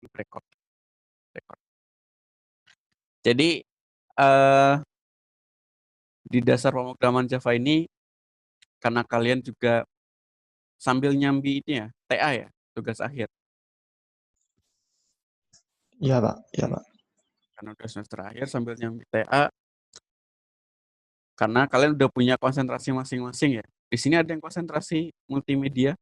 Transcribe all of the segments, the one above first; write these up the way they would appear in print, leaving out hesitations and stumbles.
Rekod rekod. Jadi, eee, di dasar pemrograman Java ini, karena kalian juga sambil nyambi ini ya, TA ya, tugas akhir? Iya, Pak, iya, Mmm, Pak. karena udah semester akhir sambil nyambi TA, karena kalian udah punya konsentrasi masing-masing ya. Di sini ada yang konsentrasi multimedia,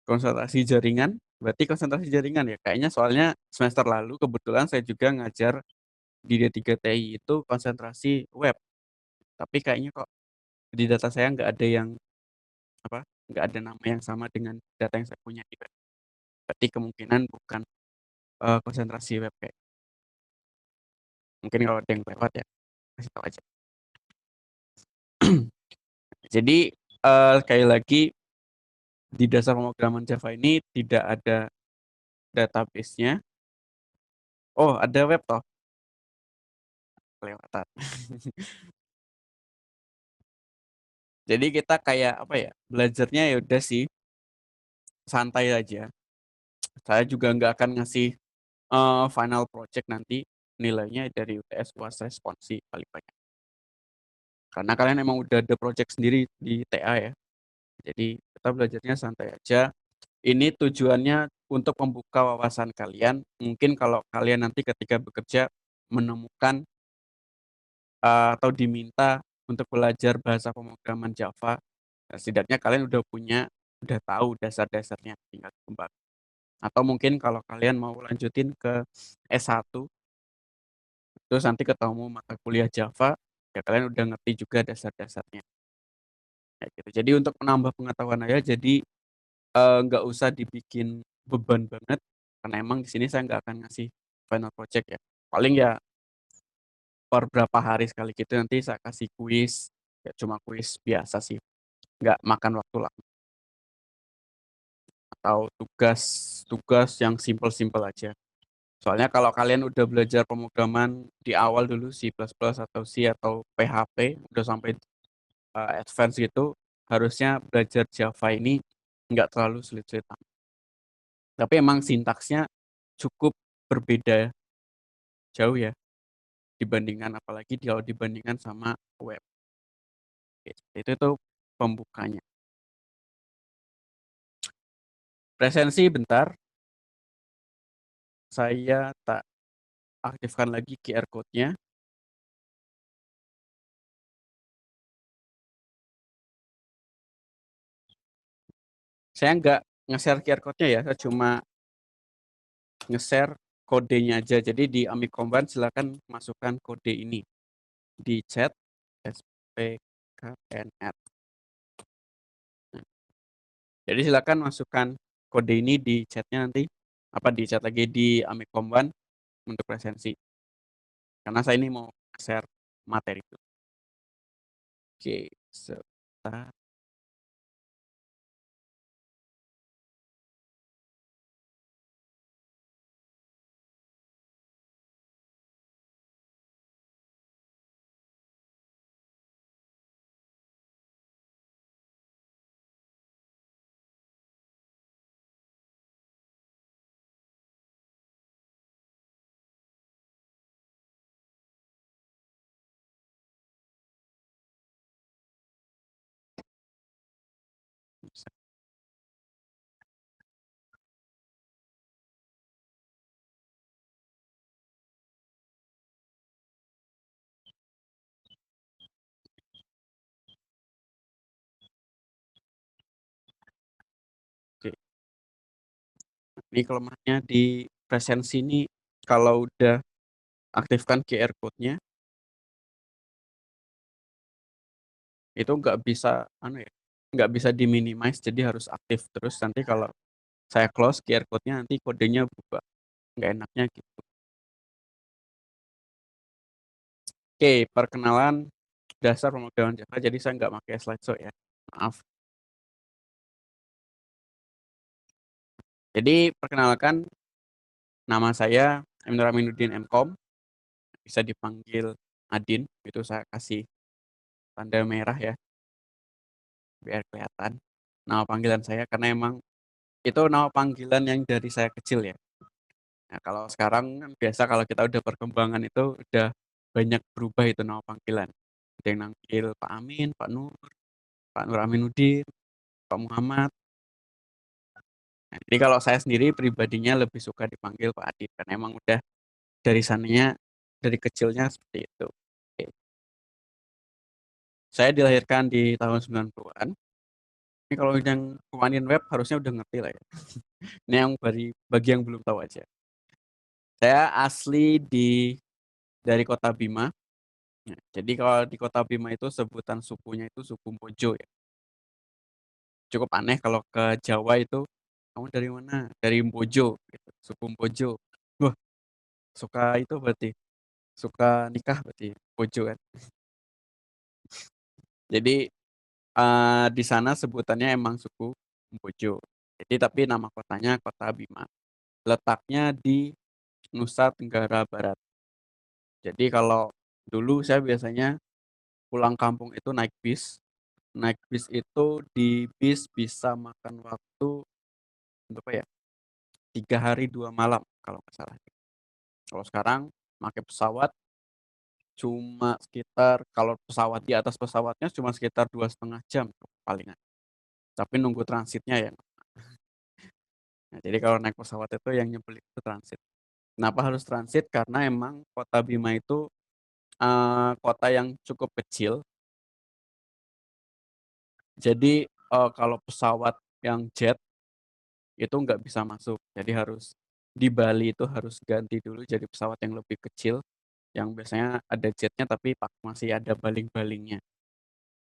konsentrasi jaringan, berarti konsentrasi jaringan ya? Kayaknya soalnya semester lalu kebetulan saya juga ngajar di D3TI itu konsentrasi web, tapi kayaknya kok di data saya nggak ada yang, apa, nggak ada nama yang sama dengan data yang saya punya di web. Berarti kemungkinan bukan, konsentrasi web kayak mungkin kalau ada yang lewat ya, kasih tahu aja. Jadi, sekali lagi di dasar pemrograman Java ini tidak ada database-nya. Oh, ada web toh, kelewatan. Jadi kita kayak, apa ya, belajarnya ya udah sih, santai aja. Saya juga nggak akan ngasih, final project nanti nilainya dari UTS, UAS, responsi paling banyak. Karena kalian emang udah ada project sendiri di TA ya. Jadi kita belajarnya santai aja. Ini tujuannya untuk membuka wawasan kalian, mungkin kalau kalian nanti ketika bekerja menemukan, atau diminta untuk belajar bahasa pemrograman Java, setidaknya kalian udah tahu dasar-dasarnya, tinggal dikembangkan. Atau mungkin kalau kalian mau lanjutin ke S1, terus nanti ketemu mata kuliah Java, ya kalian udah ngerti juga dasar-dasarnya, kayak gitu. Jadi untuk menambah pengetahuan aja, jadi, nggak usah dibikin beban banget, karena emang di sini saya nggak akan ngasih final project ya. Paling ya per berapa hari sekali gitu nanti saya kasih kuis, ya cuma kuis biasa sih, nggak makan waktu lama, atau tugas yang simpel-simpel aja. Soalnya kalau kalian udah belajar pemrograman di awal dulu C++ atau C atau PHP, udah sampai, advance gitu, harusnya belajar Java ini nggak terlalu sulit-sulit amat. Tapi emang sintaksnya cukup berbeda jauh ya, kalau dibandingkan sama web, gitu. Itu tuh pembukanya. Presensi bentar, saya tak aktifkan lagi QR code-nya. Saya nggak nge-share QR code-nya ya, saya cuma nge-share kodenya aja. Jadi di Amikomban silakan masukkan kode ini di chat SPKNR. Nah, jadi silakan masukkan kode ini di chat-nya nanti, di chat lagi di Amikomban untuk presensi. Karena saya ini mau share materi itu. Oke, sebentar. Oke, ini kelemahannya di presensi ini kalau udah aktifkan QR code-nya, itu nggak bisa, ya, nggak bisa di-minimize, jadi harus aktif terus. Nanti kalau saya close QR code-nya, nanti kodenya berubah, nggak enaknya gitu. Oke, perkenalan dasar pemrograman Java, jadi saya nggak pakai slideshow ya, maaf. Jadi perkenalkan, nama saya Emnur Aminuddin MKom, bisa dipanggil Adin, itu saya kasih tanda merah ya, biar kelihatan. nama panggilan saya karena emang itu nama panggilan yang dari saya kecil ya. Nah, kalau sekarang kan biasa kalau kita udah perkembangan itu udah banyak berubah itu nama panggilan. Ada yang manggil Pak Amin, Pak Nur Aminuddin, Pak Muhammad. Nah, jadi kalau saya sendiri pribadinya lebih suka dipanggil Pak Adit karena emang udah dari sananya dari kecilnya seperti itu. Oke. Saya dilahirkan di tahun 90-an. Ini kalau yang pemain web harusnya udah ngerti lah ya. Ini yang bagi yang belum tahu aja. Saya asli dari Kota Bima. Nah, jadi kalau di Kota Bima itu sebutan sukunya itu suku Mbojo ya. Cukup aneh kalau ke Jawa itu, kamu dari mana? Dari Mbojo, gitu. Suku Mbojo. Wah, suka itu berarti, suka nikah berarti Mbojo kan. Jadi di sana sebutannya emang suku Mbojo. Jadi tapi nama kotanya Kota Bima. Letaknya di Nusa Tenggara Barat. Jadi kalau dulu saya biasanya pulang kampung itu naik bis. Naik bis itu di bis bisa makan waktu berapa ya? 3 hari 2 malam kalau nggak salah. Kalau sekarang pakai pesawat cuma sekitar kalau pesawat di atas pesawatnya cuma sekitar 2,5 jam palingan. Tapi nunggu transitnya ya. Nah, jadi kalau naik pesawat itu yang nyebelin itu transit. Kenapa harus transit? Karena emang Kota Bima itu kota yang cukup kecil. Jadi kalau pesawat yang jet itu nggak bisa masuk. Jadi harus di Bali itu harus ganti dulu jadi pesawat yang lebih kecil, yang biasanya ada jetnya tapi masih ada baling-balingnya.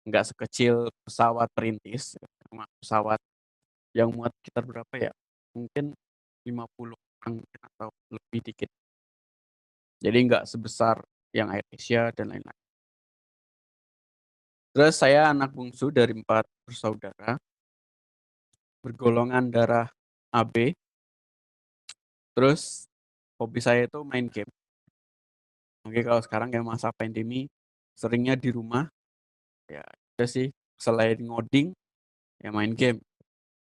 Nggak sekecil pesawat perintis, cuma pesawat yang muat sekitar berapa ya? Mungkin 50 orang atau lebih dikit. Jadi nggak sebesar yang Air Asia dan lain-lain. Terus saya anak bungsu dari 4 bersaudara, bergolongan darah AB. Terus hobi saya itu main game. Oke, kalau sekarang kayak masa pandemi, seringnya di rumah, ya udah sih, selain ngoding, ya main game.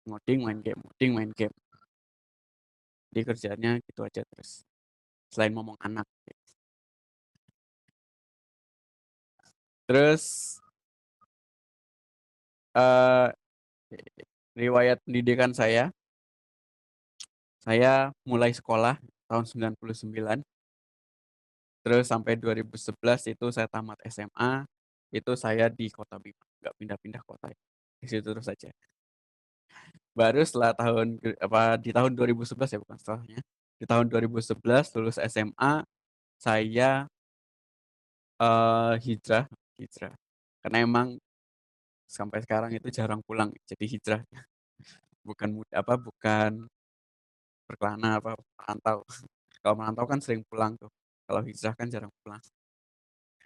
Ngoding, main game, ngoding, main game. Jadi kerjaannya gitu aja terus. Selain ngomong anak. Terus eh riwayat pendidikan saya mulai sekolah tahun 99, terus sampai 2011 itu saya tamat SMA, itu saya di Kota Bima, nggak pindah-pindah kota ya. Di situ terus saja. Baru setelah di tahun 2011 ya bukan setelahnya. Di tahun 2011 lulus SMA, saya hijrah, hijrah. Karena emang sampai sekarang itu jarang pulang, jadi hijrah. Bukan berkelana apa merantau. Kalau merantau kan sering pulang tuh. Kalau hijrah kan jarang pulang.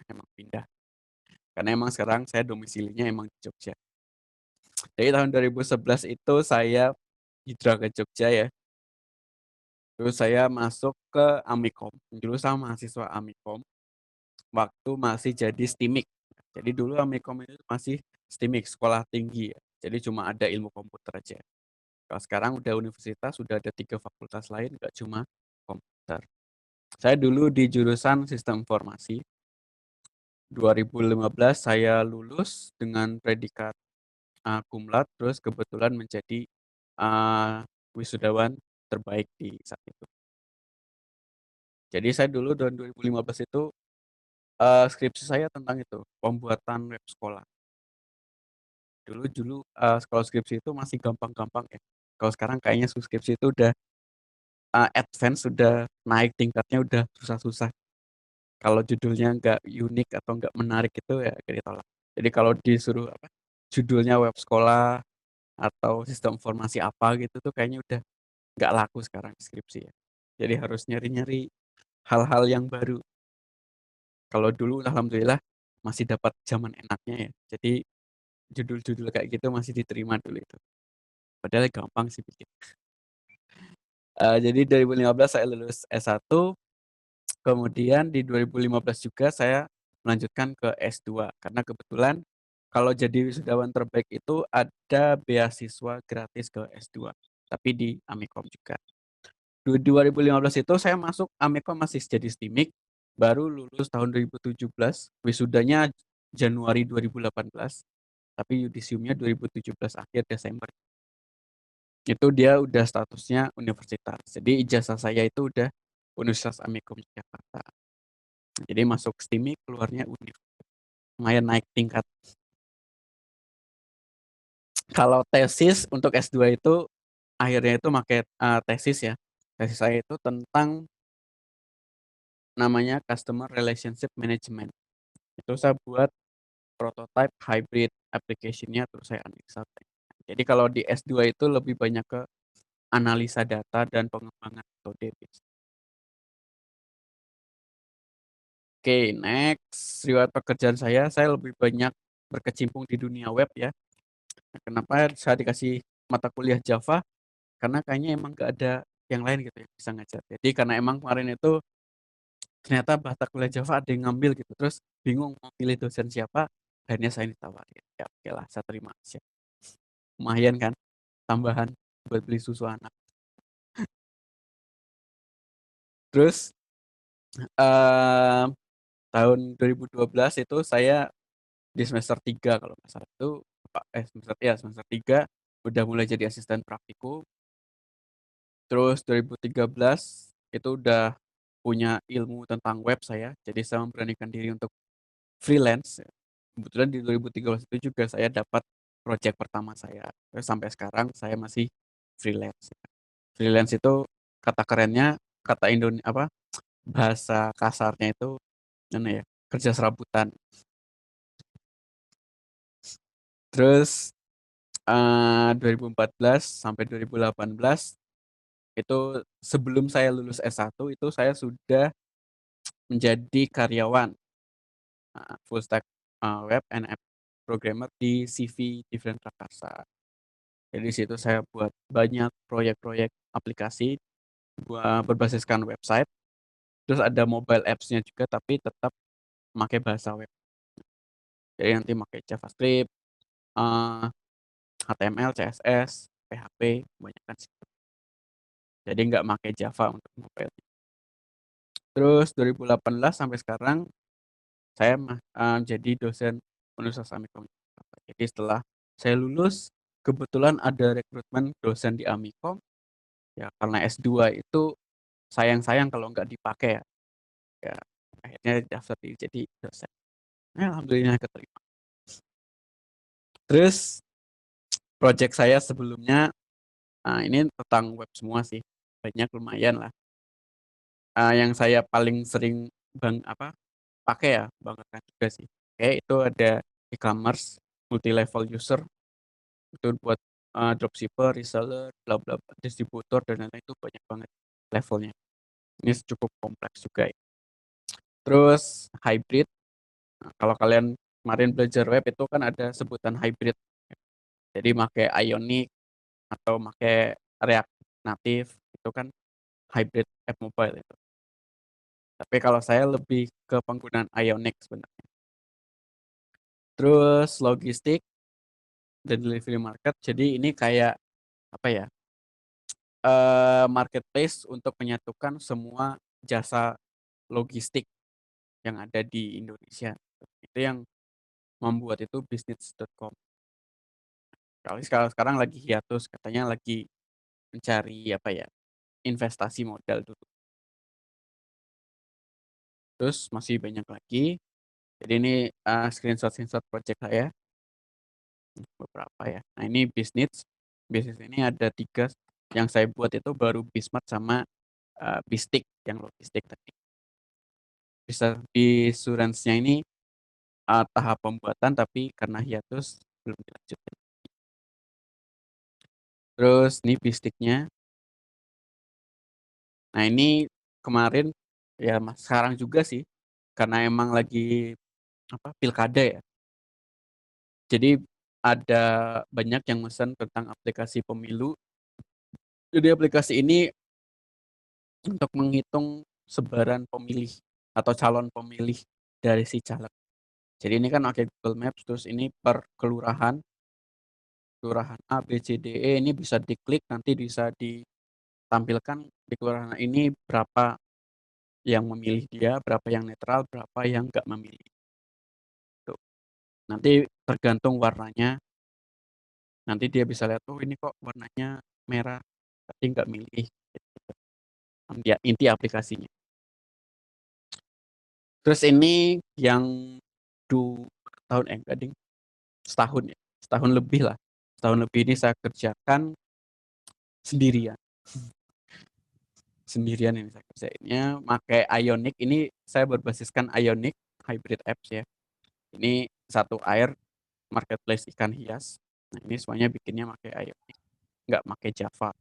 Emang pindah. Karena emang sekarang saya domisilinya emang di Jogja. Jadi tahun 2011 itu saya hijrah ke Jogja ya. Terus saya masuk ke Amikom. Dulu saya mahasiswa Amikom waktu masih jadi STIMIK. Jadi dulu Amikom itu masih STIMIK, sekolah tinggi ya. Jadi cuma ada ilmu komputer aja. Kalau sekarang udah universitas, sudah ada 3 fakultas lain, nggak cuma komputer. Saya dulu di jurusan sistem informasi. 2015 saya lulus dengan predikat cum laude, terus kebetulan menjadi wisudawan terbaik di saat itu. Jadi saya dulu tahun 2015 itu skripsi saya tentang itu, pembuatan web sekolah. Dulu dulu kalau skripsi itu masih gampang-gampang ya. Kalau sekarang kayaknya skripsi itu udah advance, sudah naik tingkatnya, udah susah-susah. Kalau judulnya nggak unik atau nggak menarik itu ya kayak ditolak. Jadi kalau disuruh judulnya web sekolah atau sistem informasi apa gitu tuh kayaknya udah nggak laku sekarang skripsi ya. Jadi harus nyari-nyari hal-hal yang baru. Kalau dulu alhamdulillah masih dapat zaman enaknya ya. Jadi judul-judul kayak gitu masih diterima dulu itu. Padahal gampang sih bikin. Jadi 2015 saya lulus S1, kemudian di 2015 juga saya melanjutkan ke S2 karena kebetulan kalau jadi wisudawan terbaik itu ada beasiswa gratis ke S2, tapi di Amikom juga. 2015 itu saya masuk Amikom masih jadi STIMIK, baru lulus tahun 2017, wisudanya Januari 2018, tapi yudisiumnya 2017 akhir Desember. Itu dia udah statusnya universitas. Jadi ijazah saya itu udah Universitas Amikom Jakarta. Jadi masuk STIMIK, keluarnya univ. Lumayan naik tingkat. Kalau tesis untuk S2 itu akhirnya itu pakai tesis ya. Tesis saya itu tentang namanya Customer Relationship Management. Itu saya buat prototype hybrid application-nya terus saya analisa. Jadi kalau di S2 itu lebih banyak ke analisa data dan pengembangan metode. Oke, next riwayat pekerjaan saya lebih banyak berkecimpung di dunia web ya. Kenapa saya dikasih mata kuliah Java? Karena kayaknya emang nggak ada yang lain gitu yang bisa ngajar. Jadi karena emang kemarin itu ternyata mata kuliah Java ada yang ngambil gitu, terus bingung mau pilih dosen siapa, akhirnya saya ditawarin. Ya oke lah, saya terima aja. Lumayan kan, tambahan buat beli susu anak. Terus eee, tahun 2012 itu saya di semester 3 kalau nggak salah itu, semester 3 udah mulai jadi asisten praktikum. Terus 2013 itu udah punya ilmu tentang web saya, jadi saya memberanikan diri untuk freelance. Kebetulan di 2013 itu juga saya dapat project pertama saya. Terus sampai sekarang saya masih freelance. Freelance itu kata kerennya, kata apa, bahasa kasarnya itu ini ya, kerja serabutan. Terus 2014 sampai 2018 itu sebelum saya lulus S1 itu saya sudah menjadi karyawan full stack web and app programmer di CV Different Prakarsa. Jadi di situ saya buat banyak proyek-proyek aplikasi berbasiskan website. Terus ada mobile apps-nya juga tapi tetap memakai bahasa web. Jadi nanti pakai JavaScript, HTML, CSS, PHP, kebanyakan sih. Jadi nggak pakai Java untuk mobile. Terus 2018 sampai sekarang saya jadi dosen Universitas Amikom. Jadi setelah saya lulus, kebetulan ada rekrutmen dosen di Amikom. Ya karena S2 itu sayang-sayang kalau nggak dipakai ya. Ya akhirnya daftar jadi dosen. Ya, alhamdulillah keterima. Terus project saya sebelumnya ini tentang web semua sih. Banyak lumayan lah. Yang saya paling sering pakai ya, banggakan juga sih. Kayak itu ada e-commerce, multi level user, itu buat dropshipper, reseller, bla bla bla, distributor dan lain-lain itu banyak banget levelnya. Ini cukup kompleks juga ya. Terus hybrid, nah, kalau kalian kemarin belajar web itu kan ada sebutan hybrid. Jadi pakai Ionic atau pakai React Native itu kan hybrid app mobile itu. Tapi kalau saya lebih ke penggunaan Ionic sebenarnya. Terus logistik dan delivery market. Jadi ini kayak apa ya? Marketplace untuk menyatukan semua jasa logistik yang ada di Indonesia. Itu yang membuat itu bisnis.com. Kalau sekarang lagi hiatus, katanya lagi mencari apa ya, investasi modal dulu. Terus masih banyak lagi. Jadi ini screenshot project saya beberapa ya. Nah ini bisnis. Bisnis ini ada 3 yang saya buat itu baru Bismart sama Bistik yang logistik tadi. Bisa Bisurance-nya ini tahap pembuatan tapi karena hiatus belum dilanjutin. Terus ini Bistiknya. Nah ini kemarin ya sekarang juga sih karena emang lagi pilkada ya. Jadi ada banyak yang mesen tentang aplikasi pemilu. Jadi aplikasi ini untuk menghitung sebaran pemilih atau calon pemilih dari si caleg. Jadi ini kan pakai Google Maps, terus ini per kelurahan, kelurahan A, B, C, D, E ini bisa diklik nanti bisa ditampilkan di kelurahan ini berapa yang memilih dia, berapa yang netral, berapa yang nggak memilih. Tuh. Nanti tergantung warnanya, nanti dia bisa lihat, oh ini kok warnanya merah, tapi nggak milih. Gitu. Ya, inti aplikasinya. Terus ini yang 2 tahun, enggak ding, setahun ya, setahun lebih lah. Setahun lebih ini saya kerjakan sendirian. Sendirian ini saya kerjainnya, pakai Ionic. Ini saya berbasiskan Ionic Hybrid Apps ya. Ini satu air marketplace ikan hias. Nah ini semuanya bikinnya pakai Ionic, nggak pakai Java.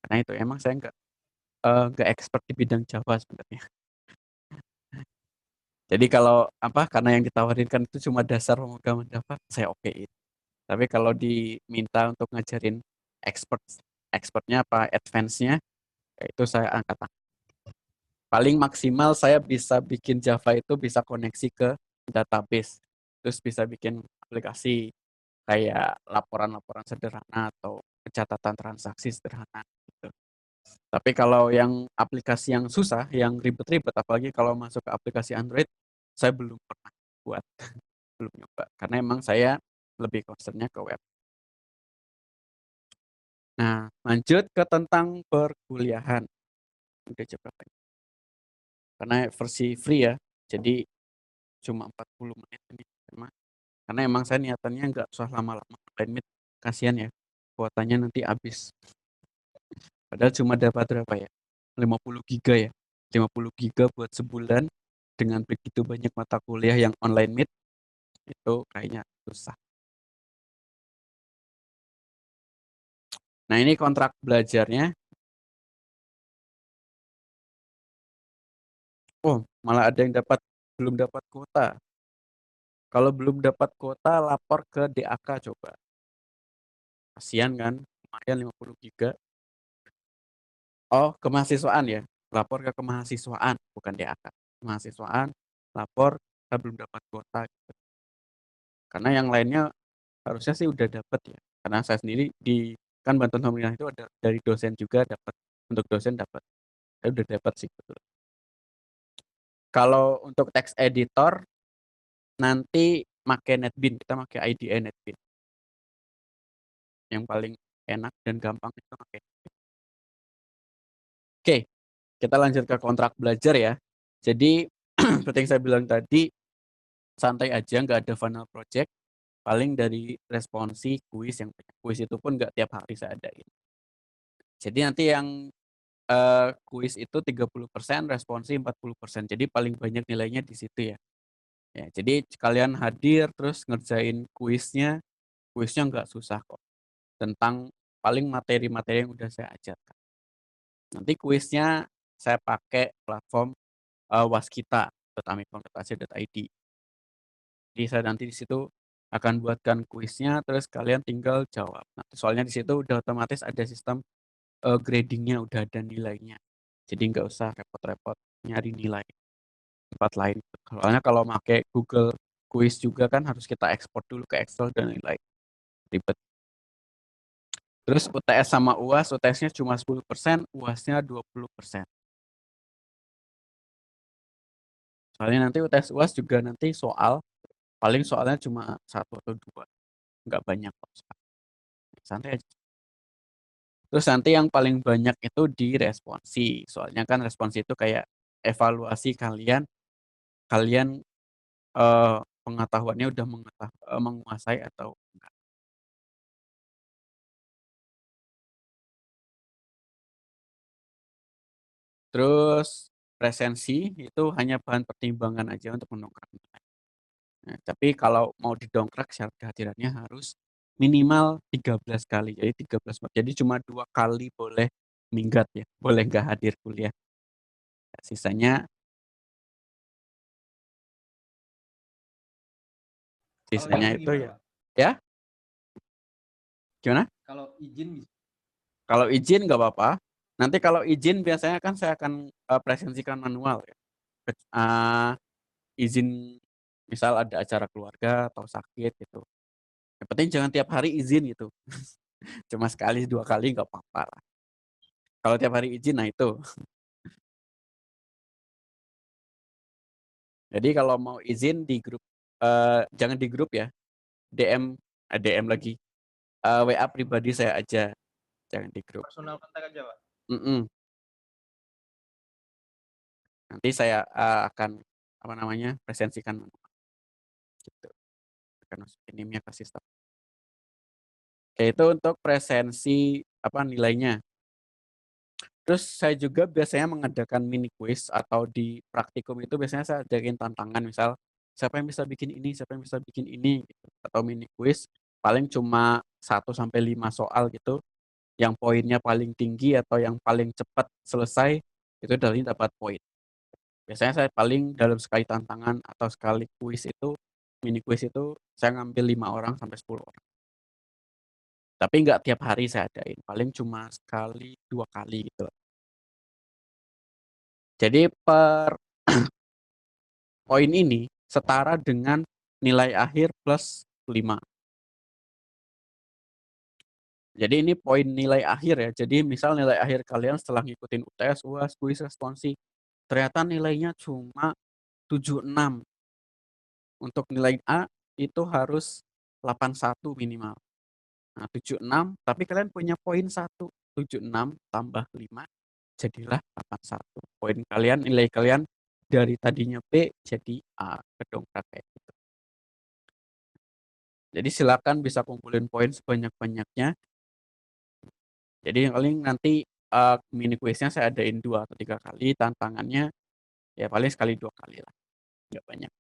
Karena itu emang saya nggak expert di bidang Java sebenarnya. Jadi kalau apa, karena yang ditawarin kan itu cuma dasar pemrograman Java, saya okein. Tapi kalau diminta untuk ngajarin expert, expertnya apa advance-nya, ya itu saya angkat. Paling maksimal saya bisa bikin Java itu bisa koneksi ke database. Terus bisa bikin aplikasi kayak laporan-laporan sederhana atau pencatatan transaksi sederhana gitu. Tapi kalau yang aplikasi yang susah, yang ribet-ribet, apalagi kalau masuk ke aplikasi Android, saya belum pernah buat, belum nyoba. Karena emang saya lebih concernnya ke web. Nah, lanjut ke tentang perkuliahan. Udah jam berapa ini? Karena versi free ya, jadi cuma 40 menit ini. Karena emang saya niatannya nggak usah lama-lama online meet, kasihan ya, kuotanya nanti habis. Padahal cuma dapat berapa ya? 50 giga ya. 50 giga buat sebulan dengan begitu banyak mata kuliah yang online meet, itu kayaknya susah. Nah ini kontrak belajarnya, oh malah ada yang belum dapat kuota. Kalau belum dapat kuota, lapor ke DAK coba. Kasihan kan, lumayan 50 giga. Oh, kemahasiswaan ya. Lapor ke kemahasiswaan, bukan DAK. Kemahasiswaan, lapor, saya belum dapat kuota. Gitu. Karena yang lainnya harusnya sih udah dapat ya. Karena saya sendiri kan bantuan pemerintah itu ada dari dosen juga dapat. Untuk dosen dapat. Saya udah dapat sih betul. Kalau untuk text editor, nanti pakai NetBeans. Kita pakai IDE NetBeans. Yang paling enak dan gampang itu pakai. Oke, kita lanjut ke kontrak belajar ya. Jadi, seperti yang saya bilang tadi, santai aja, nggak ada final project. Paling dari responsi kuis, yang kuis itu pun nggak tiap hari saya adain. Jadi nanti yang kuis itu 30%, responsi 40%. Jadi paling banyak nilainya di situ ya. Ya, jadi kalian hadir terus ngerjain kuisnya, kuisnya nggak susah kok. Tentang paling materi-materi yang udah saya ajarkan. Nanti kuisnya saya pakai platform waskita.amikom.ac.id. Jadi saya nanti di situ akan buatkan kuisnya, terus kalian tinggal jawab. Nah, soalnya di situ udah otomatis ada sistem gradingnya, udah ada nilainya. Jadi nggak usah repot-repot nyari nilai tempat lain. Soalnya kalau pakai Google Quiz juga kan harus kita ekspor dulu ke Excel dan lain-lain. Ribet. Terus UTS sama UAS, UTS-nya cuma 10%, UAS-nya 20%. Soalnya nanti UTS UAS juga nanti paling soalnya cuma 1 atau 2. Nggak banyak kok. Santai aja. Terus nanti yang paling banyak itu di responsi. Soalnya kan responsi itu kayak evaluasi kalian, kalian pengetahuannya udah menguasai atau enggak. Terus presensi itu hanya bahan pertimbangan aja untuk mendongkrak nilai. Nah, tapi kalau mau didongkrak syarat kehadirannya harus minimal 13 kali. Jadi 13, jadi cuma 2 kali boleh minggat ya, boleh nggak hadir kuliah. Sisanya sisanya itu ya. Ya, gimana? Kalau izin bisa. Kalau izin nggak apa-apa. Nanti kalau izin biasanya kan saya akan presensikan manual ya. Izin Misal ada acara keluarga atau sakit gitu, yang penting jangan tiap hari izin gitu, cuma sekali, 2 kali nggak apa-apa lah. Kalau tiap hari izin, nah itu. Jadi kalau mau izin di grup, jangan di grup ya, DM DM lagi, WA pribadi saya aja, jangan di grup. Personal kontak aja, Pak? Mhm, nanti saya, akan, apa namanya, presensikan gitu, akan masukin NIM-nya ke sistem. Oke, itu untuk presensi, apa, nilainya. Terus saya juga biasanya mengadakan mini kuis atau di praktikum itu biasanya saya adain tantangan, misal, siapa yang bisa bikin ini, siapa yang bisa bikin ini, gitu. Atau mini kuis paling cuma 1 sampai 5 soal gitu, yang poinnya paling tinggi atau yang paling cepat selesai, itu dari dapat poin. Biasanya saya paling dalam sekali tantangan atau sekali kuis itu, mini kuis itu saya ngambil 5 orang sampai 10 orang. Tapi nggak tiap hari saya adain, paling cuma sekali, 2 kali gitu. Jadi per poin ini setara dengan nilai akhir plus 5. Jadi ini poin nilai akhir ya. Jadi misal nilai akhir kalian setelah ngikutin UTS, UAS, kuis, responsi, ternyata nilainya cuma 76. Untuk nilai A itu harus 81 minimal. Nah, 76 tapi kalian punya poin 1, 76 tambah 5 jadilah 81. Poin kalian, nilai kalian dari tadinya B jadi A, kedongkrak kayak gitu. Jadi silakan bisa kumpulin poin sebanyak-banyaknya. Jadi yang paling nanti, mini kuisnya saya adain 2 atau 3 kali, tantangannya ya paling sekali 2 kali lah, nggak banyak.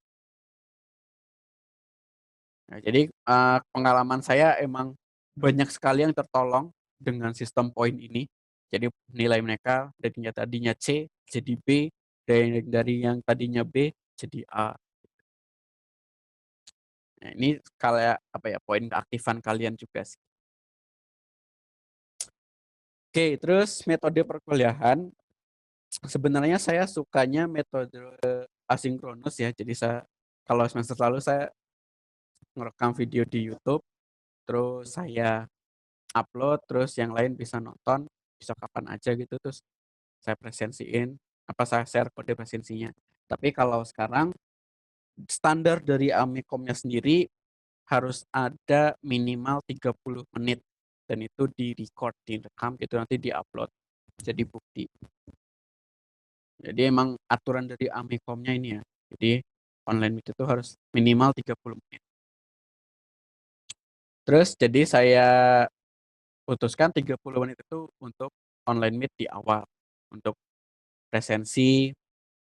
Nah jadi, pengalaman saya emang banyak sekali yang tertolong dengan sistem poin ini. Jadi nilai mereka tadinya C jadi B, dari yang tadinya B jadi A. Nah ini kayak apa ya, poin keaktifan kalian juga sih. Oke, terus metode perkuliahan, sebenarnya saya sukanya metode asinkronus ya. Jadi kalau semester lalu saya ngerekam video di YouTube, terus saya upload, terus yang lain bisa nonton, bisa kapan aja gitu, terus saya presensiin, saya share kode presensinya. Tapi kalau sekarang standar dari Amikomnya sendiri harus ada minimal 30 menit dan itu di-record, direkam gitu nanti di-upload jadi bukti. Jadi emang aturan dari Amikomnya ini ya. Jadi online meet itu harus minimal 30 menit. Terus jadi saya putuskan 30 menit itu untuk online meet di awal, untuk presensi,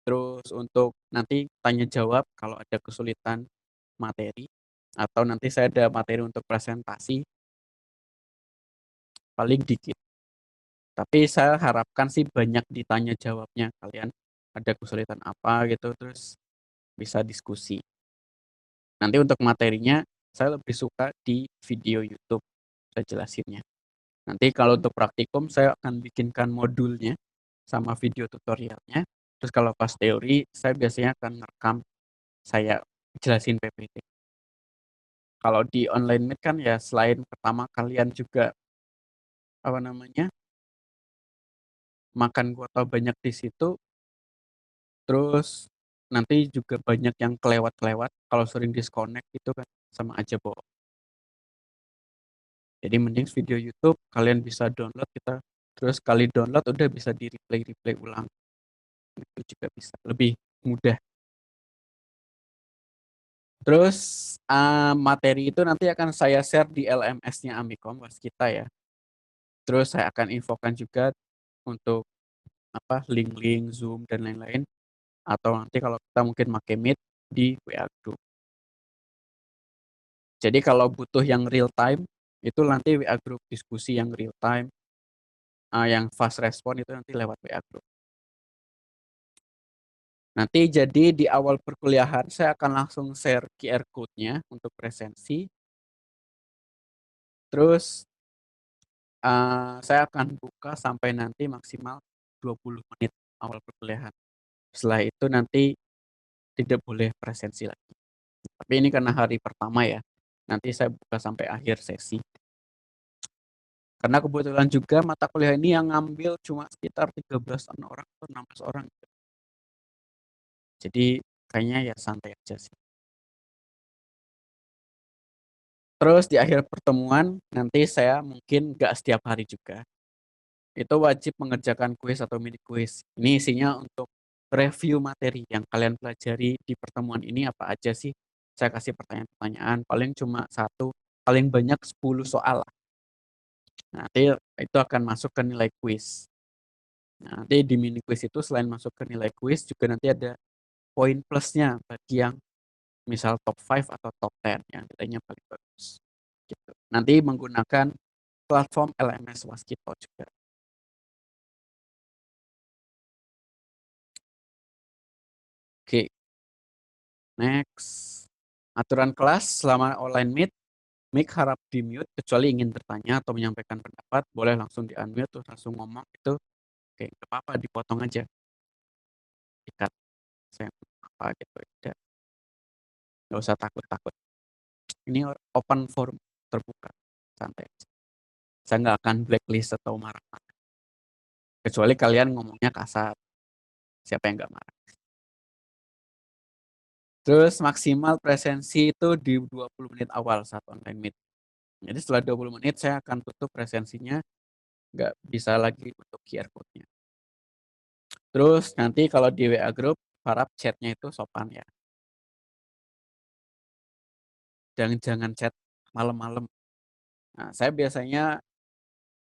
terus untuk nanti tanya jawab kalau ada kesulitan materi, atau nanti saya ada materi untuk presentasi, paling dikit. Tapi saya harapkan sih banyak ditanya jawabnya, kalian ada kesulitan apa gitu, terus bisa diskusi. Nanti untuk materinya, saya lebih suka di video YouTube, saya jelasinnya. Nanti kalau untuk praktikum, saya akan bikinkan modulnya sama video tutorialnya. Terus kalau pas teori, saya biasanya akan merekam saya jelasin PPT. Kalau di online meet kan ya selain pertama kalian juga apa namanya makan kuota banyak di situ, terus nanti juga banyak yang kelewat-kelewat kalau sering disconnect gitu kan sama aja bohong. Jadi mending video YouTube kalian bisa download terus kali download udah bisa di replay ulang. Itu juga bisa lebih mudah. Terus, materi itu nanti akan saya share di LMS-nya Amikom Waskita ya. Terus saya akan infokan juga untuk link-link Zoom dan lain-lain, atau nanti kalau kita mungkin make Meet di WA Group. Jadi kalau butuh yang real time, itu nanti WA Group diskusi yang real time, yang fast respon itu nanti lewat WA Group. Nanti jadi di awal perkuliahan saya akan langsung share QR code-nya untuk presensi. Terus, saya akan buka sampai nanti maksimal 20 menit awal perkuliahan. Setelah itu nanti tidak boleh presensi lagi. Tapi ini karena hari pertama ya, nanti saya buka sampai akhir sesi. Karena kebetulan juga mata kuliah ini yang ngambil cuma sekitar 13 orang atau 16 orang. Jadi kayaknya ya santai aja sih. Terus di akhir pertemuan nanti saya mungkin nggak setiap hari juga. Itu wajib mengerjakan kuis atau mini kuis. Ini isinya untuk review materi yang kalian pelajari di pertemuan ini apa aja sih. Saya kasih pertanyaan-pertanyaan, paling cuma satu, paling banyak 10 soal lah. Nanti itu akan masuk ke nilai kuis. Nah, nanti di mini kuis itu selain masuk ke nilai kuis juga nanti ada poin plusnya bagi yang misal top 5 atau top 10 yang nilainya paling bagus. Gitu. Nanti menggunakan platform LMS Waskito juga. Oke, next. Aturan kelas selama online meet, mic harap di mute kecuali ingin bertanya atau menyampaikan pendapat, boleh langsung di unmute terus langsung ngomong itu. Oke, nggak apa-apa dipotong aja, dikat. Saya apa gitu, udah nggak usah takut-takut. Ini open forum terbuka, santai aja. Saya nggak akan blacklist atau marah-marah. Kecuali kalian ngomongnya kasar, siapa yang nggak marah. Terus maksimal presensi itu di 20 menit awal saat online meet. Jadi setelah 20 menit saya akan tutup presensinya, nggak bisa lagi untuk QR code-nya. Terus nanti kalau di WA group, harap chatnya itu sopan ya. Jangan chat malam-malam. Nah, saya biasanya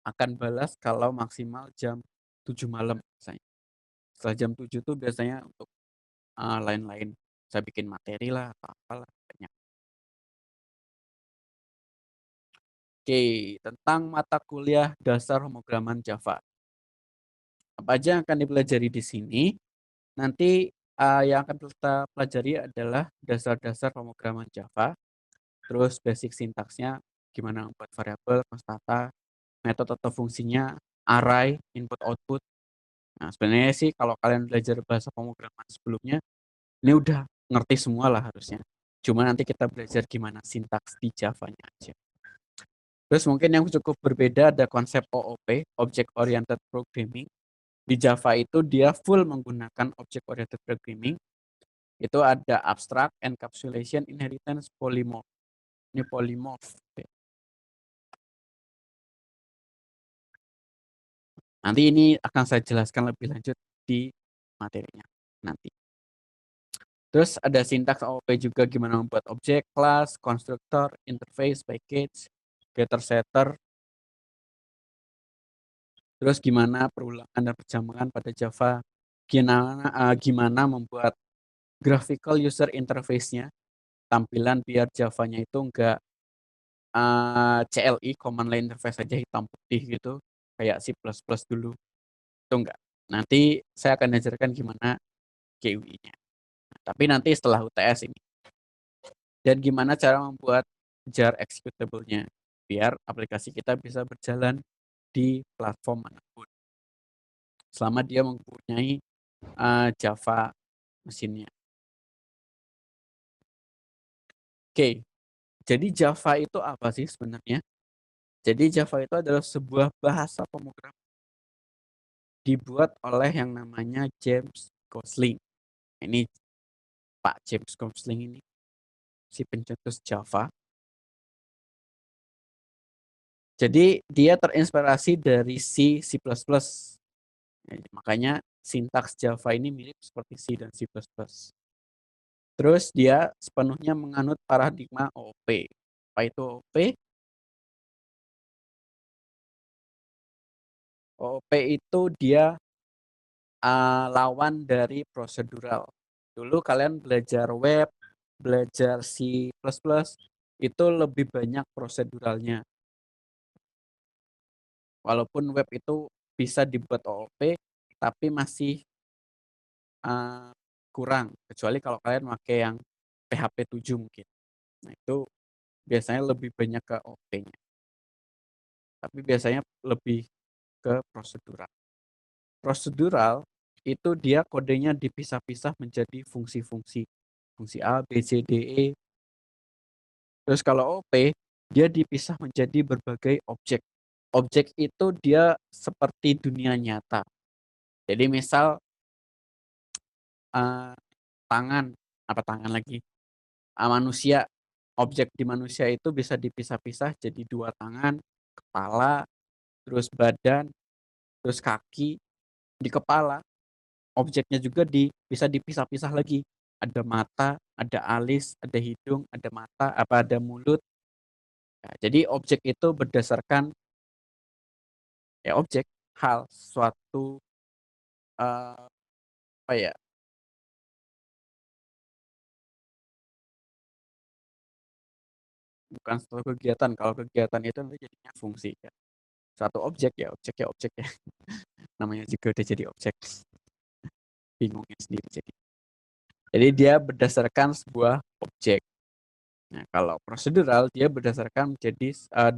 akan balas kalau maksimal jam 7 malam misalnya. Setelah jam 7 tuh biasanya untuk lain-lain. Saya bikin materi lah atau apalah banyak. Oke, tentang mata kuliah dasar pemrograman Java. Apa aja yang akan dipelajari di sini? Nanti yang akan kita pelajari adalah dasar-dasar pemrograman Java, terus basic sintaksnya, gimana membuat variabel, konstanta, metode atau fungsinya, array, input output. Nah, sebenarnya sih kalau kalian belajar bahasa pemrograman sebelumnya, ini udah ngerti semua lah harusnya. Cuma nanti kita belajar gimana sintaks di Java-nya aja. Terus mungkin yang cukup berbeda ada konsep OOP, Object Oriented Programming. Di Java itu dia full menggunakan Object Oriented Programming. Itu ada abstract, encapsulation, inheritance, polymorph. Ini polymorph. Nanti ini akan saya jelaskan lebih lanjut di materinya nanti. Terus ada sintaks OOP juga gimana membuat objek, kelas, konstruktor, interface, package, getter, setter. Terus gimana perulangan dan perjamuan pada Java. Gimana membuat graphical user interface-nya, tampilan biar Java-nya itu enggak CLI, command line interface aja hitam putih gitu, kayak C++ dulu. Itu enggak. Nanti saya akan ajarkan gimana GUI-nya. Tapi nanti setelah UTS ini. Dan gimana cara membuat jar executable-nya biar aplikasi kita bisa berjalan di platform manapun. Selama dia mempunyai Java mesinnya. Oke, jadi Java itu apa sih sebenarnya? Jadi Java itu adalah sebuah bahasa pemrograman dibuat oleh yang namanya James Gosling. Ini Pak James Gosling ini si pencetus Java. Jadi dia terinspirasi dari C++. Ya, makanya sintaks Java ini mirip seperti C dan C++. Terus dia sepenuhnya menganut paradigma OOP. Apa itu OOP? OOP itu dia lawan dari prosedural. Dulu kalian belajar web, belajar C++, itu lebih banyak proseduralnya. Walaupun web itu bisa dibuat OOP, tapi masih kurang. Kecuali kalau kalian pakai yang PHP 7 mungkin. Nah itu biasanya lebih banyak ke OOP-nya. Tapi biasanya lebih ke prosedural. Prosedural itu dia kodenya dipisah-pisah menjadi fungsi-fungsi. Fungsi A, B, C, D, E. Terus kalau OP, dia dipisah menjadi berbagai objek. Objek itu dia seperti dunia nyata. Jadi misal uh, tangan, apa tangan lagi? Manusia, objek di manusia itu bisa dipisah-pisah jadi 2 tangan, kepala, terus badan, terus kaki. Di kepala, objeknya juga bisa dipisah-pisah lagi. Ada mata, ada alis, ada hidung, ada mata, ada mulut. Ya, jadi objek itu berdasarkan ya objek, hal, suatu apa ya? Bukan suatu kegiatan. Kalau kegiatan itu nanti jadinya fungsi ya. Suatu objek ya, objek ya objek ya. Namanya juga udah jadi objek. Bingungnya sendiri jadi. Jadi dia berdasarkan sebuah objek. Nah, kalau prosedural dia berdasarkan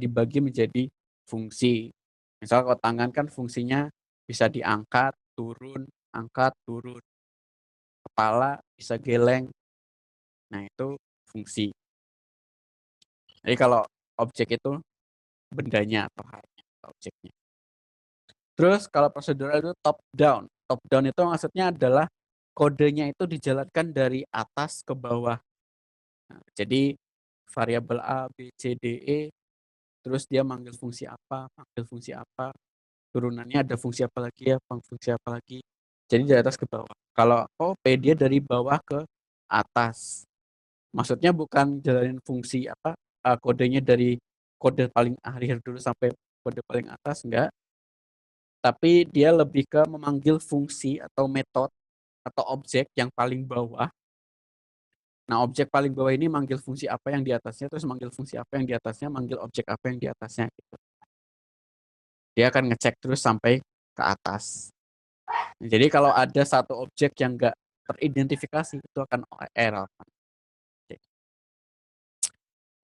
dibagi menjadi fungsi. Misal kalau tangan kan fungsinya bisa diangkat, turun, angkat, turun. Kepala bisa geleng. Nah, itu fungsi. Jadi kalau objek itu bendanya atau halnya atau objeknya. Terus kalau prosedural itu top down. Top down itu maksudnya adalah kodenya itu dijalankan dari atas ke bawah. Nah, jadi variabel A, B, C, D, E, terus dia manggil fungsi apa, turunannya ada fungsi apa lagi ya, fungsi apa lagi. Jadi dari atas ke bawah. Kalau OP dia dari bawah ke atas. Maksudnya bukan jalanin fungsi kodenya dari kode paling akhir dulu sampai kode paling atas, enggak. Tapi dia lebih ke memanggil fungsi atau metode atau objek yang paling bawah. Nah, objek paling bawah ini manggil fungsi apa yang di atasnya, terus manggil fungsi apa yang di atasnya, manggil objek apa yang di atasnya gitu. Dia akan ngecek terus sampai ke atas. Jadi kalau ada satu objek yang enggak teridentifikasi itu akan error.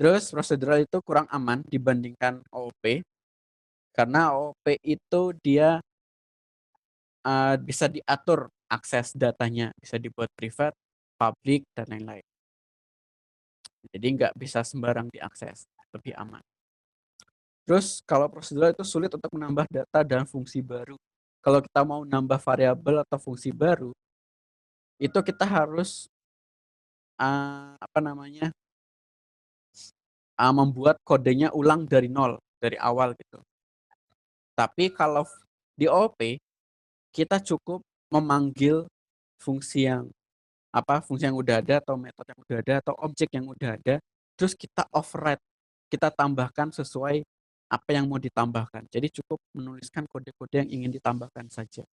Terus prosedural itu kurang aman dibandingkan OOP karena OOP itu dia bisa diatur akses datanya, bisa dibuat privat, publik, dan lain-lain. Jadi nggak bisa sembarang diakses, lebih aman. Terus kalau prosedural itu sulit untuk menambah data dan fungsi baru. Kalau kita mau nambah variabel atau fungsi baru, itu kita harus membuat kodenya ulang dari nol, dari awal gitu. Tapi kalau di OOP, kita cukup memanggil fungsi yang fungsi yang udah ada atau metode yang udah ada atau objek yang udah ada, terus kita override, kita tambahkan sesuai apa yang mau ditambahkan. Jadi cukup menuliskan kode-kode yang ingin ditambahkan saja.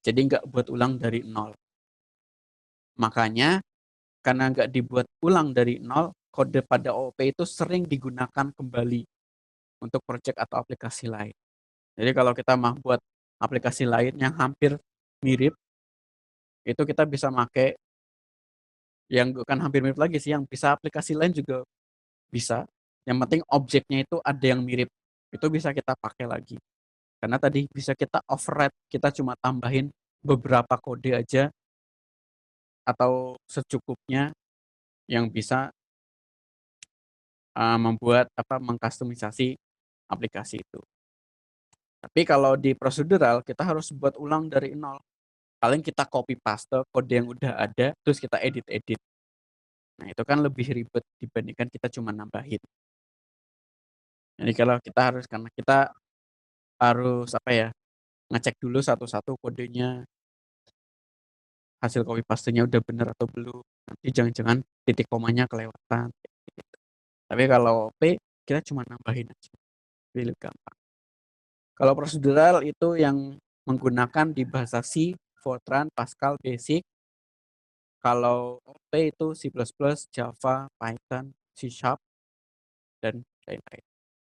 Jadi nggak buat ulang dari nol. Makanya karena nggak dibuat ulang dari nol, kode pada OOP itu sering digunakan kembali untuk project atau aplikasi lain. Jadi kalau kita mau buat aplikasi lain yang hampir mirip, itu kita bisa pakai yang bukan hampir mirip lagi sih, yang bisa aplikasi lain juga bisa. Yang penting objeknya itu ada yang mirip. Itu bisa kita pakai lagi. Karena tadi bisa kita override, kita cuma tambahin beberapa kode aja atau secukupnya yang bisa mengkustomisasi aplikasi itu. Tapi kalau di prosedural kita harus buat ulang dari nol. Paling kita copy paste kode yang udah ada, terus kita edit-edit. Nah, itu kan lebih ribet dibandingkan kita cuma nambahin. Jadi kalau karena kita harus ngecek dulu satu-satu kodenya, hasil copy paste-nya udah bener atau belum. Nanti jangan-jangan titik komanya kelewatan. Gitu. Tapi kalau P, kita cuma nambahin aja. Lebih gampang. Kalau prosedural itu yang menggunakan di bahasa C, Fortran, Pascal, Basic. Kalau P itu C++, Java, Python, C Sharp, dan lain-lain.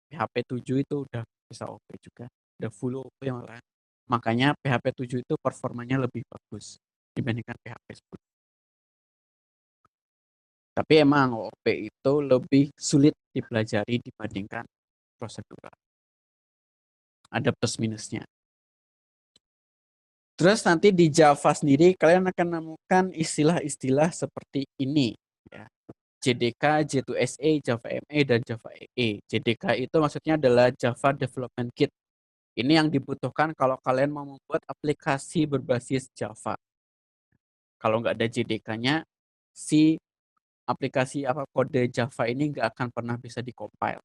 PHP 7 itu udah bisa OP juga. Udah full OP malah. Makanya PHP 7 itu performanya lebih bagus dibandingkan PHP 10. Tapi emang OP itu lebih sulit dipelajari dibandingkan prosedural. Ada plus minusnya. Terus nanti di Java sendiri kalian akan menemukan istilah-istilah seperti ini. Ya. JDK, J2SE, Java ME, dan Java EE. JDK itu maksudnya adalah Java Development Kit. Ini yang dibutuhkan kalau kalian mau membuat aplikasi berbasis Java. Kalau nggak ada JDK-nya, si aplikasi apa kode Java ini nggak akan pernah bisa di-compile.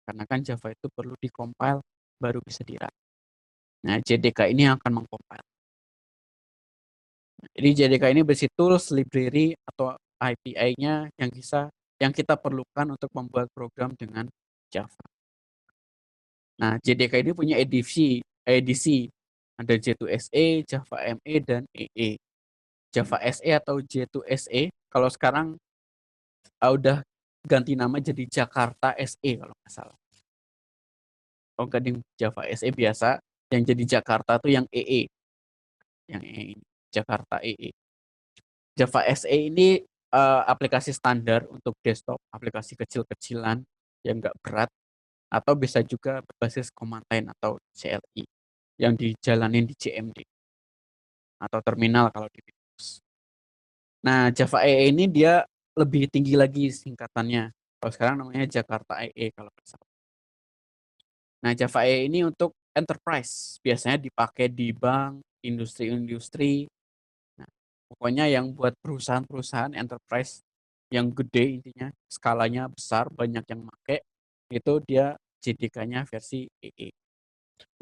Karena kan Java itu perlu di-compile baru bisa di-run. Nah, JDK ini yang akan meng-compile. Jadi JDK ini berisi tools, library, atau API-nya yang kita perlukan untuk membuat program dengan Java. Nah, JDK ini punya edisi. Ada J2SE, Java ME, dan EE. Java SE atau J2SE, kalau sekarang udah ganti nama jadi Jakarta SE kalau nggak salah. Kalau nggak yang Java SE biasa, yang jadi Jakarta tuh yang EE. Yang EE ini, Jakarta EE. Java SE ini aplikasi standar untuk desktop, aplikasi kecil-kecilan yang nggak berat, atau bisa juga berbasis command line atau CLI yang dijalanin di CMD atau terminal kalau di Windows. Nah, Java EE ini dia lebih tinggi lagi singkatannya. Kalau sekarang namanya Jakarta EE kalau nggak salah. Nah, Java EE ini untuk enterprise, biasanya dipakai di bank, industri-industri. Nah, pokoknya yang buat perusahaan-perusahaan enterprise yang gede intinya, skalanya besar, banyak yang pakai, itu dia JDK-nya versi EE.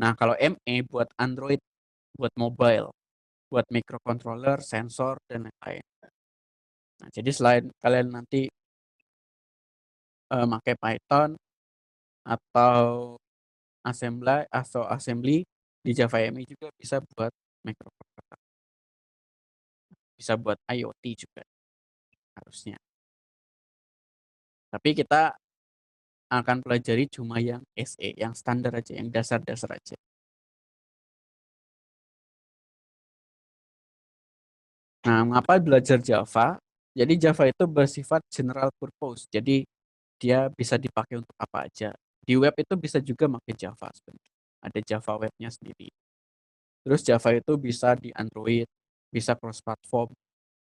Nah, kalau ME buat Android, buat mobile, buat microcontroller, sensor, dan lain-lain. Nah, jadi selain kalian nanti pakai Python atau assembly di Java ME juga bisa buat microcontroller, bisa buat IoT juga harusnya. Tapi kita akan pelajari cuma yang SE, yang standar aja, yang dasar-dasar aja. Nah, mengapa belajar Java? Jadi Java itu bersifat general purpose. Jadi dia bisa dipakai untuk apa aja. Di web itu bisa juga pakai Java sebenarnya. Ada Java webnya sendiri. Terus Java itu bisa di Android, bisa cross platform,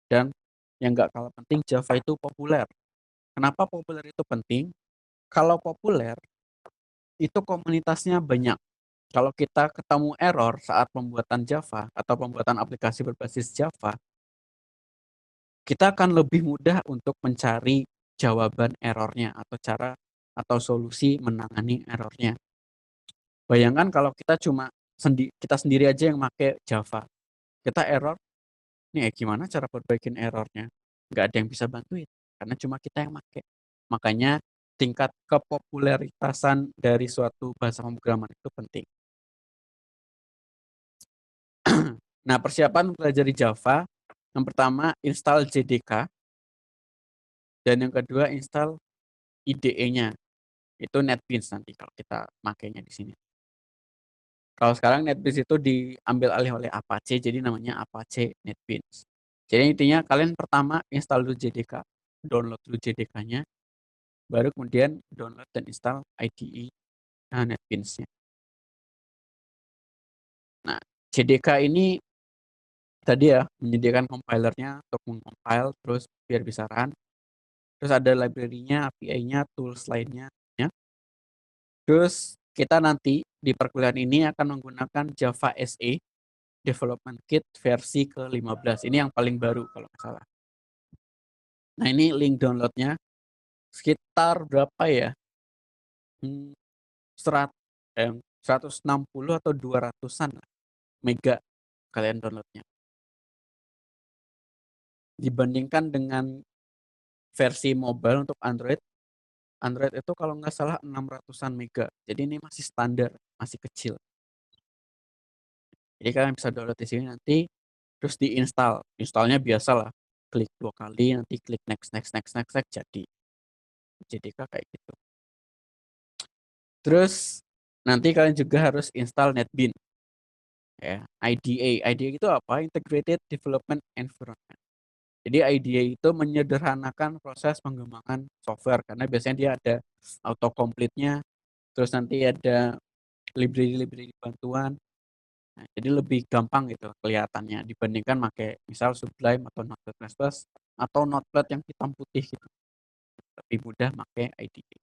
dan yang nggak kalah penting Java itu populer. Kenapa populer itu penting? Kalau populer itu komunitasnya banyak. Kalau kita ketemu error saat pembuatan Java atau pembuatan aplikasi berbasis Java, kita akan lebih mudah untuk mencari jawaban errornya atau cara atau solusi menangani errornya. Bayangkan kalau kita sendiri aja yang pakai Java, kita error, nih gimana cara perbaikin errornya? Nggak ada yang bisa bantuin karena cuma kita yang pakai. Makanya tingkat kepopuleritasan dari suatu bahasa pemrograman itu penting. Nah, persiapan mempelajari Java, yang pertama install JDK, dan yang kedua install IDE-nya. Itu NetBeans nanti kalau kita makainya di sini. Kalau sekarang NetBeans itu diambil alih oleh Apache, jadi namanya Apache NetBeans. Jadi intinya kalian pertama install dulu JDK, download dulu JDK-nya, baru kemudian download dan install IDE NetBeans-nya. Nah, JDK ini tadi ya menyediakan compilernya untuk mengcompile terus biar bisa run. Terus ada library-nya, API-nya, tools lainnya. Ya. Terus kita nanti di perkuliahan ini akan menggunakan Java SE Development Kit versi ke-15. Ini yang paling baru kalau nggak salah. Nah, ini link downloadnya sekitar berapa ya? Hmm, 160 atau 200-an mega kalian downloadnya. Dibandingkan dengan versi mobile untuk Android, Android itu kalau nggak salah 600-an mega. Jadi ini masih standar, masih kecil. Jadi kalian bisa download di sini nanti, terus diinstal. Installnya biasa lah, klik 2 kali, nanti klik next, next, next, next, next, jadi. JDK kayak gitu. Terus nanti kalian juga harus install NetBeans. Ya, IDE. IDE itu apa? Integrated Development Environment. Jadi IDE itu menyederhanakan proses pengembangan software karena biasanya dia ada autocomplete-nya, terus nanti ada library-library bantuan. Nah, jadi lebih gampang gitu kelihatannya dibandingkan pakai misal Sublime atau Notepad++ atau Notepad yang hitam putih gitu. lebih mudah pakai IDE.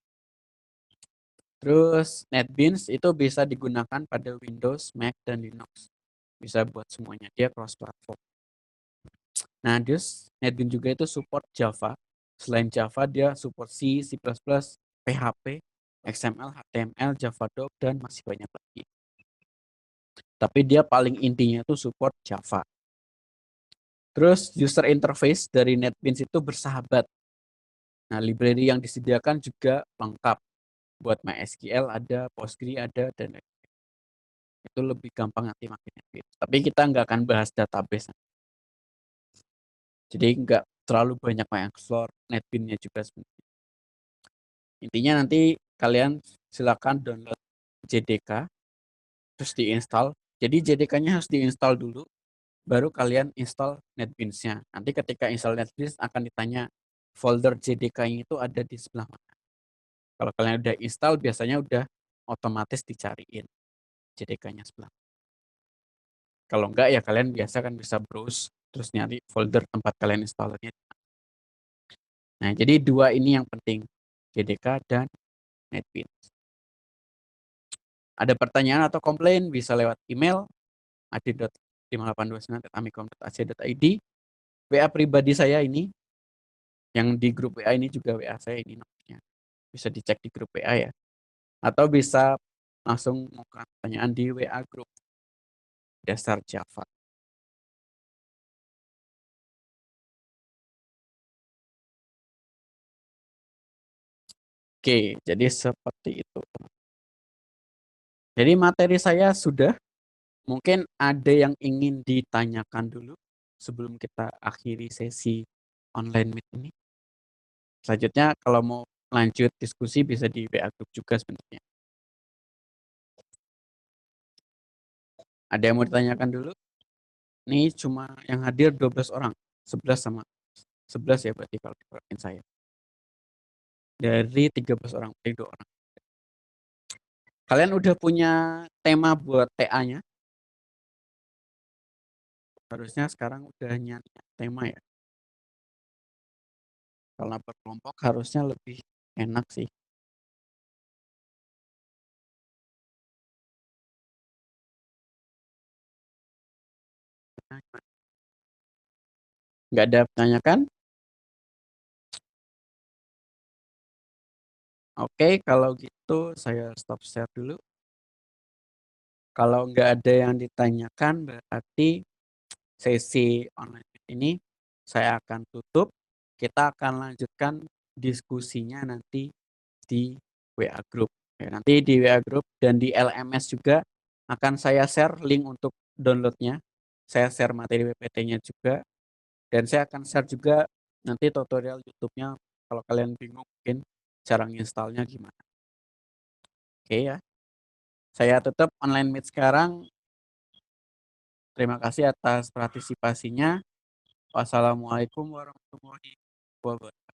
Terus NetBeans itu bisa digunakan pada Windows, Mac, dan Linux. Bisa buat semuanya, dia cross platform. Nah, terus NetBeans juga itu support Java. Selain Java, dia support C, C++, PHP, XML, HTML, Javadoc, dan masih banyak lagi. Tapi dia paling intinya itu support Java. Terus user interface dari NetBeans itu bersahabat. Nah, library yang disediakan juga lengkap. Buat MySQL ada, Postgre ada, dan itu lebih gampang nanti makin NetBeans. Tapi kita nggak akan bahas database. Jadi nggak terlalu banyak mengeksplor NetBeans-nya juga sebenarnya. Intinya nanti kalian silakan download JDK, terus diinstal. Jadi JDK-nya harus diinstal dulu, baru kalian install NetBeans-nya. Nanti ketika install NetBeans akan ditanya folder JDK-nya itu ada di sebelah mana. Kalau kalian udah install, biasanya udah otomatis dicariin JDK-nya sebelah. Kalau enggak ya kalian biasa kan bisa browse terus nyari folder tempat kalian installernya. Nah, jadi dua ini yang penting, JDK dan NetBeans. Ada pertanyaan atau komplain bisa lewat email adi.5829@amikom.ac.id. WA pribadi saya ini, yang di grup WA ini juga WA saya ini nomornya. Bisa dicek di grup WA ya. Atau bisa langsung mau pertanyaan di WA grup dasar Java. Oke, jadi seperti itu. Jadi materi saya sudah, mungkin ada yang ingin ditanyakan dulu sebelum kita akhiri sesi online meet ini. Selanjutnya kalau mau lanjut diskusi bisa di WA group juga sebenarnya. Ada yang mau ditanyakan dulu? Ini cuma yang hadir 12 orang. 11 sama 11 ya berarti kalau diperhatiin saya. Dari 13 orang, dari 2 orang. Kalian udah punya tema buat TA-nya? Harusnya sekarang udah nyari tema ya. Kalau berkelompok harusnya lebih enak sih. Nggak ada pertanyaan kan? Oke, kalau gitu saya stop share dulu. Kalau nggak ada yang ditanyakan, berarti sesi online ini saya akan tutup. Kita akan lanjutkan diskusinya nanti di WA Group. Ya, nanti di WA Group dan di LMS juga akan saya share link untuk downloadnya. Saya share materi PPT-nya juga. Dan saya akan share juga nanti tutorial YouTube-nya kalau kalian bingung mungkin cara nginstalnya gimana. Oke ya. Saya tutup online meet sekarang. Terima kasih atas partisipasinya. Wassalamualaikum warahmatullahi wabarakatuh.